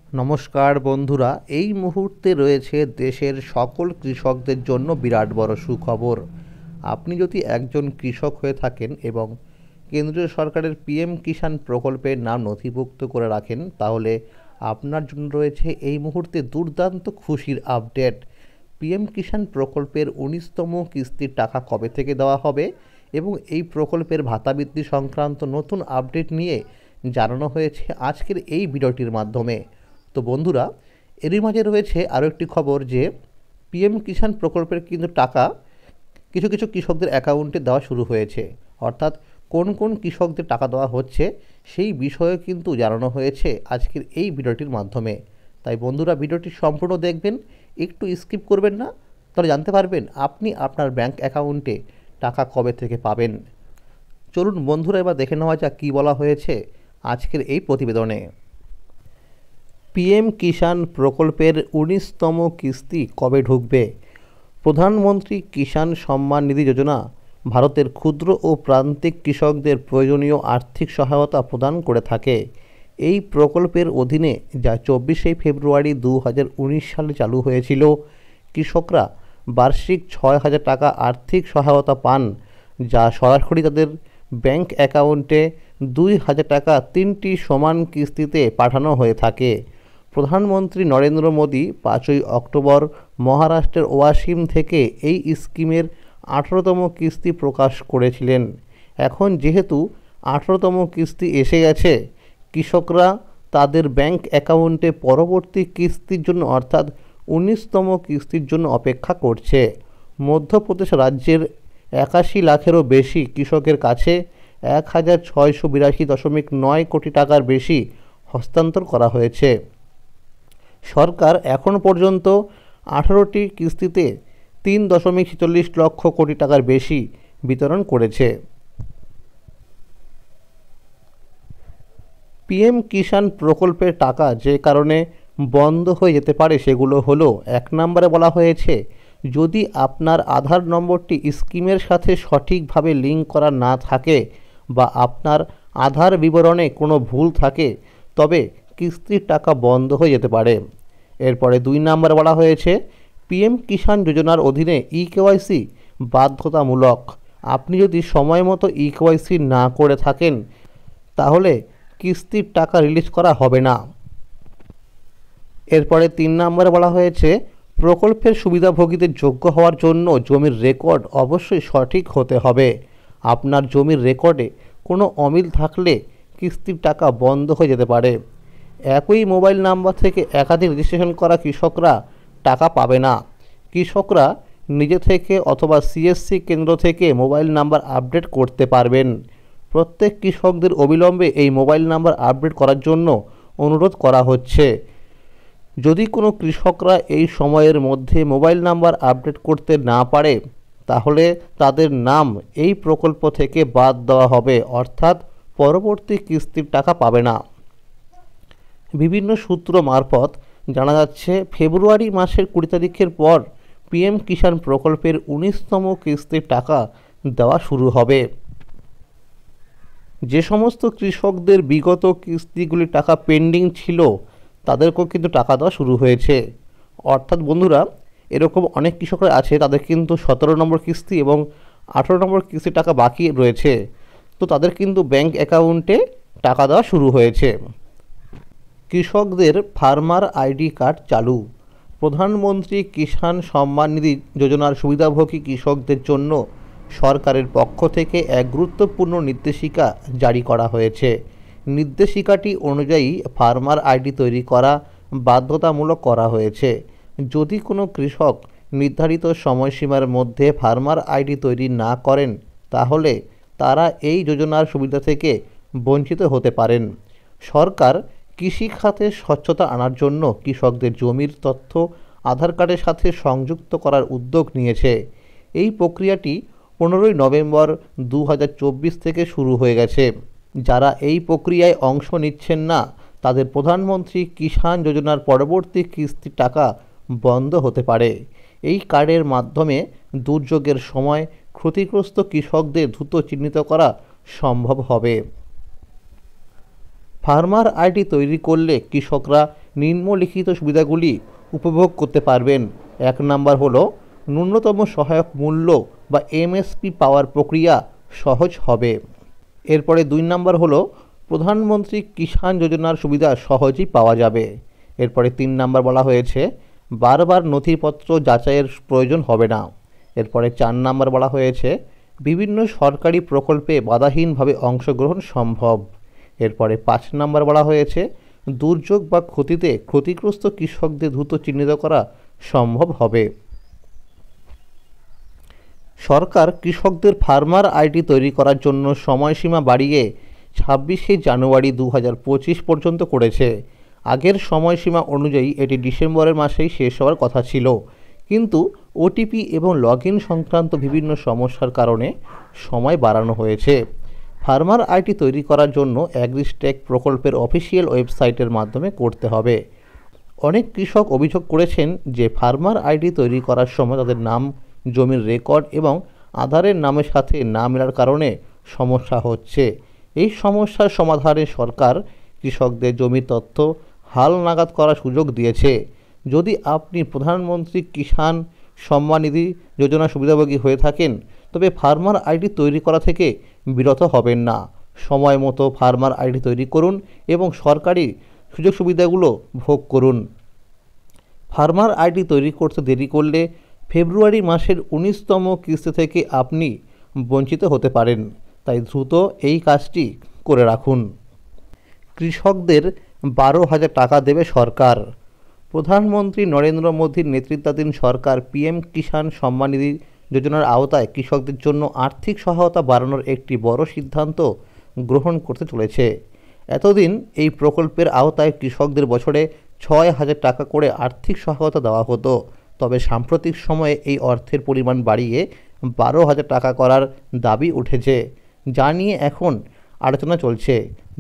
নমস্কার বন্ধুরা, এই মুহূর্তে রয়েছে দেশের সকল কৃষকদের জন্য বিরাট বড় সুখবর। আপনি যদি একজন কৃষক হয়ে থাকেন এবং কেন্দ্রীয় সরকারের পিএম কিষাণ প্রকল্পের নাম নথিভুক্ত করে রাখেন, তাহলে আপনার জন্য রয়েছে এই মুহূর্তে দুর্দান্ত খুশির আপডেট। পিএম কিষাণ প্রকল্পের ১৯তম কিস্তির টাকা কবে থেকে দেওয়া হবে এবং এই প্রকল্পের ভাতা বৃদ্ধি সংক্রান্ত নতুন আপডেট নিয়ে জানানো হয়েছে আজকের এই ভিডিওটির মাধ্যমে। তো বন্ধুরা, এরই মাঝে রয়েছে আরও একটি খবর যে পিএম কিষাণ প্রকল্পের কিন্তু টাকা কিছু কিছু কৃষকদের অ্যাকাউন্টে দেওয়া শুরু হয়েছে। অর্থাৎ কোন কোন কৃষকদের টাকা দেওয়া হচ্ছে সেই বিষয়ে কিন্তু জানানো হয়েছে আজকের এই ভিডিওটির মাধ্যমে। তাই বন্ধুরা, ভিডিওটি সম্পূর্ণ দেখবেন, একটু স্কিপ করবেন না, তাহলে জানতে পারবেন আপনি আপনার ব্যাংক অ্যাকাউন্টে টাকা কবে থেকে পাবেন। চলুন বন্ধুরা, এবার দেখে নেওয়া যাক কী বলা হয়েছে আজকের এই প্রতিবেদনে। পিএম কিষাণ প্রকল্পের ১৯তম কিস্তি কবে ঢুকবে? প্রধানমন্ত্রী কিষাণ সম্মান নিধি যোজনা ভারতের ক্ষুদ্র ও প্রান্তিক কৃষকদের প্রয়োজনীয় আর্থিক সহায়তা প্রদান করে থাকে। এই প্রকল্পের অধীনে, যা ২৪শে ফেব্রুয়ারি ২০১৯ সালে চালু হয়েছিল, কৃষকরা বার্ষিক ৬,০০০ টাকা আর্থিক সহায়তা পান, যা সরাসরি তাদের ব্যাংক অ্যাকাউন্টে ২,০০০ টাকা ৩টি সমান কিস্তিতে পাঠানো হয়ে থাকে। প্রধানমন্ত্রী নরেন্দ্র মোদী ৫ই অক্টোবর মহারাষ্ট্রের ওয়াসিম থেকে এই স্কিমের ১৮তম কিস্তি প্রকাশ করেছিলেন। এখন যেহেতু ১৮তম কিস্তি এসে গেছে, কৃষকরা তাদের ব্যাংক অ্যাকাউন্টে পরবর্তী কিস্তির জন্য অর্থাৎ ১৯তম কিস্তির জন্য অপেক্ষা করছে। মধ্যপ্রদেশ রাজ্যের ৮১ লাখেরও বেশি কৃষকের কাছে ১,৬৮২.৯ কোটি টাকার বেশি হস্তান্তর করা হয়েছে। সরকার এখন পর্যন্ত ১৮টি কিস্তিতে ৩.৪৬ লক্ষ কোটি টাকার বেশি বিতরণ করেছে। পিএম কিষাণ প্রকল্পের টাকা যে কারণে বন্ধ হয়ে যেতে পারে সেগুলো হলো, ১ নম্বরে বলা হয়েছে, যদি আপনার আধার নম্বরটি স্কিমের সাথে সঠিকভাবে লিঙ্ক করা না থাকে বা আপনার আধার বিবরণে কোনো ভুল থাকে, তবে কিস্তির টাকা বন্ধ হয়ে যেতে পারে। এরপরে ২ নম্বরে বলা হয়েছে, পিএম কিষাণ যোজনার অধীনে ইকেওয়াইসি বাধ্যতামূলক। আপনি যদি সময় মতো ইকেওয়াইসি না করে থাকেন, তাহলে কিস্তির টাকা রিলিজ করা হবে না। এরপরে ৩ নম্বরে বলা হয়েছে, প্রকল্পের সুবিধাভোগীদের যোগ্য হওয়ার জন্য জমির রেকর্ড অবশ্যই সঠিক হতে হবে। আপনার জমির রেকর্ডে কোনো অমিল থাকলে কিস্তির টাকা বন্ধ হয়ে যেতে পারে। একই মোবাইল নাম্বার থেকে একাধিক রেজিস্ট্রেশন করা কৃষকরা টাকা পাবে না। কৃষকরা নিজে থেকে অথবা সিএসসি কেন্দ্র থেকে মোবাইল নাম্বার আপডেট করতে পারবেন। প্রত্যেক কৃষকদের অবিলম্বে এই মোবাইল নাম্বার আপডেট করার জন্য অনুরোধ করা হচ্ছে। যদি কোনো কৃষকরা এই সময়ের মধ্যে মোবাইল নাম্বার আপডেট করতে না পারে, তাহলে তাদের নাম এই প্রকল্প থেকে বাদ দেওয়া হবে, অর্থাৎ পরবর্তী কিস্তির টাকা পাবে না। বিভিন্ন সূত্র মারফত জানা যাচ্ছে, ফেব্রুয়ারি মাসের ২০ তারিখের পর পিএম কিষাণ প্রকল্পের ১৯তম কিস্তির টাকা দেওয়া শুরু হবে। যে সমস্ত কৃষকদের বিগত কিস্তিগুলির টাকা পেন্ডিং ছিল, তাদেরকেও কিন্তু টাকা দেওয়া শুরু হয়েছে। অর্থাৎ বন্ধুরা, এরকম অনেক কৃষকরা আছে, তাদের কিন্তু ১৭ নম্বর কিস্তি এবং ১৮ নম্বর কিস্তির টাকা বাকি রয়েছে, তো তাদের কিন্তু ব্যাংক অ্যাকাউন্টে টাকা দেওয়া শুরু হয়েছে। কৃষকদের ফার্মার আইডি কার্ড চালু। প্রধানমন্ত্রী কিষাণ সম্মান নিধি যোজনার সুবিধাভোগী কৃষকদের জন্য সরকারের পক্ষ থেকে এক গুরুত্বপূর্ণ নির্দেশিকা জারি করা হয়েছে। নির্দেশিকাটি অনুযায়ী ফার্মার আইডি তৈরি করা বাধ্যতামূলক করা হয়েছে। যদি কোনো কৃষক নির্ধারিত সময়সীমার মধ্যে ফার্মার আইডি তৈরি না করেন, তাহলে তারা এই যোজনার সুবিধা থেকে বঞ্চিত হতে পারেন। সরকার কৃষি খাতে স্বচ্ছতা আনার জন্য কৃষকদের জমির তথ্য আধার কার্ডের সাথে সংযুক্ত করার উদ্যোগ নিয়েছে। এই প্রক্রিয়াটি ১৫ই নভেম্বর ২০২৪ থেকে শুরু হয়ে গেছে। যারা এই প্রক্রিয়ায় অংশ নিচ্ছেন না, তাদের প্রধানমন্ত্রী কিষাণ যোজনার পরবর্তী কিস্তির টাকা বন্ধ হতে পারে। এই কার্ডের মাধ্যমে দুর্যোগের সময় ক্ষতিগ্রস্ত কৃষকদের দ্রুত চিহ্নিত করা সম্ভব হবে। ফার্মার আইডি তৈরি করলে কৃষকরা নিম্নলিখিত সুবিধাগুলি উপভোগ করতে পারবেন। 1 নম্বর হলো ন্যূনতম সহায়ক মূল্য বা এমএসপি পাওয়ার প্রক্রিয়া সহজ হবে। এরপরে 2 নম্বর হলো প্রধানমন্ত্রী কিষাণ যোজনার সুবিধা সহজেই পাওয়া যাবে। এরপরে 3 নম্বর বলা হয়েছে বারবার নথিপত্র যাচাইয়ের প্রয়োজন হবে না। এরপরে 4 নম্বর বলা হয়েছে বিভিন্ন সরকারি প্রকল্পে বাধাহীনভাবে অংশগ্রহণ সম্ভব। এরপরে 5 নম্বর বলা হয়েছে দুর্যোগ বা ক্ষতিতে ক্ষতিগ্রস্ত কৃষকদের দ্রুত চিহ্নিত করা সম্ভব হবে। সরকার কৃষকদের ফার্মার আইডি তৈরি করার জন্য সময়সীমা বাড়িয়ে 26শে জানুয়ারি 2025 পর্যন্ত করেছে। আগের সময়সীমা অনুযায়ী এটি ডিসেম্বরের মাসেই শেষ হওয়ার কথা ছিল, কিন্তু ওটিপি এবং লগ ইন সংক্রান্ত বিভিন্ন সমস্যার কারণে সময় বাড়ানো হয়েছে। ফার্মার আইডি তৈরি করার জন্য অ্যাগ্রিস্টেক প্রকল্পের অফিসিয়াল ওয়েবসাইটের মাধ্যমে করতে হবে। অনেক কৃষক অভিযোগ করেছেন যে ফার্মার আইডি তৈরি করার সময় তাদের নাম, জমির রেকর্ড এবং আধারের নামের সাথে না মেলার কারণে সমস্যা হচ্ছে। এই সমস্যার সমাধানে সরকার কৃষকদের জমির তথ্য হালনাগাদ করার সুযোগ দিয়েছে। যদি আপনি প্রধানমন্ত্রী কিষাণ সম্মান নিধি যোজনা সুবিধাভোগী হয়ে থাকেন, তবে ফার্মার আইডি তৈরি করা থেকে বিরত হবেন না। সময় মতো ফার্মার আইডি তৈরি করুন এবং সরকারি সুযোগ সুবিধাগুলো ভোগ করুন। ফার্মার আইডি তৈরি করতে দেরি করলে ফেব্রুয়ারি মাসের 19তম কিস্তি থেকে আপনি বঞ্চিত হতে পারেন, তাই দ্রুত এই কাজটি করে রাখুন। কৃষকদের 12,000 টাকা দেবে সরকার। প্রধানমন্ত্রী নরেন্দ্র মোদীর নেতৃত্বাধীন সরকার পিএম কিষাণ সম্মান নিধি যোজনার আওতায় কৃষকদের জন্য আর্থিক সহায়তা বাড়ানোর একটি বড় সিদ্ধান্ত গ্রহণ করতে চলেছে। এতদিন এই প্রকল্পের আওতায় কৃষকদের বছরে 6,000 টাকা করে আর্থিক সহায়তা দেওয়া হতো, তবে সাম্প্রতিক সময়ে এই অর্থের পরিমাণ বাড়িয়ে 12,000 টাকা করার দাবি উঠেছে, যা নিয়ে এখন আলোচনা চলছে।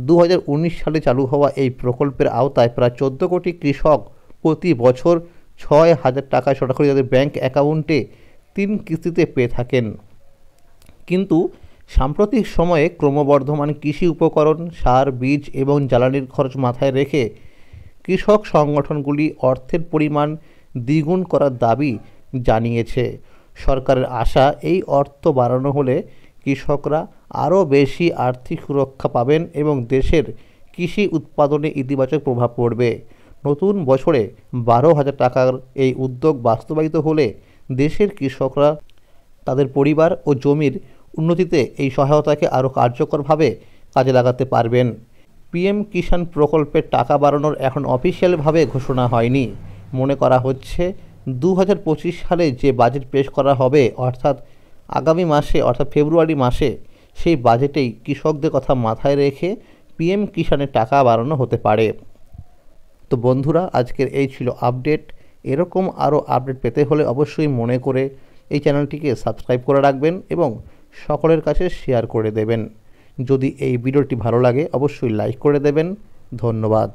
2019 সালে চালু হওয়া এই প্রকল্পের আওতায় প্রায় 14 কোটি কৃষক প্রতি বছর 6,000 টাকা সরাসরি তাদের ব্যাংক অ্যাকাউন্টে 3 কিস্তিতে পেয়ে থাকেন। কিন্তু সাম্প্রতিক সময়ে ক্রমবর্ধমান কৃষি উপকরণ, সার, বীজ এবং জ্বালানির খরচ মাথায় রেখে কৃষক সংগঠনগুলি অর্থের পরিমাণ দ্বিগুণ করার দাবি জানিয়েছে। সরকারের আশা এই অর্থ বাড়ানো হলে কৃষকরা আরও বেশি আর্থিক সুরক্ষা পাবেন এবং দেশের কৃষি উৎপাদনে ইতিবাচক প্রভাব পড়বে। নতুন বছরে 12,000 টাকার এই উদ্যোগ বাস্তবায়িত হলে দেশের কৃষকরা তাদের পরিবার ও জমির উন্নতিতে এই সহায়তাকে আরও কার্যকরভাবে কাজে লাগাতে পারবেন। পিএম কিষাণ প্রকল্পের টাকা বাড়ানোর এখন অফিসিয়ালভাবে ঘোষণা হয়নি। মনে করা হচ্ছে 2025 সালে যে বাজেট পেশ করা হবে, অর্থাৎ আগামী মাসে অর্থাৎ ফেব্রুয়ারি মাসে, সেই বাজেটেই কৃষকদের কথা মাথায় রেখে পিএম কিষাণের টাকা বাড়ানো হতে পারে। তো বন্ধুরা, আজকের এই ছিল আপডেট। এরকম আরও আপডেট পেতে হলে অবশ্যই মনে করে এই চ্যানেলটিকে সাবস্ক্রাইব করে রাখবেন এবং সকলের কাছে শেয়ার করে দেবেন। যদি এই ভিডিওটি ভালো লাগে অবশ্যই লাইক করে দেবেন। ধন্যবাদ।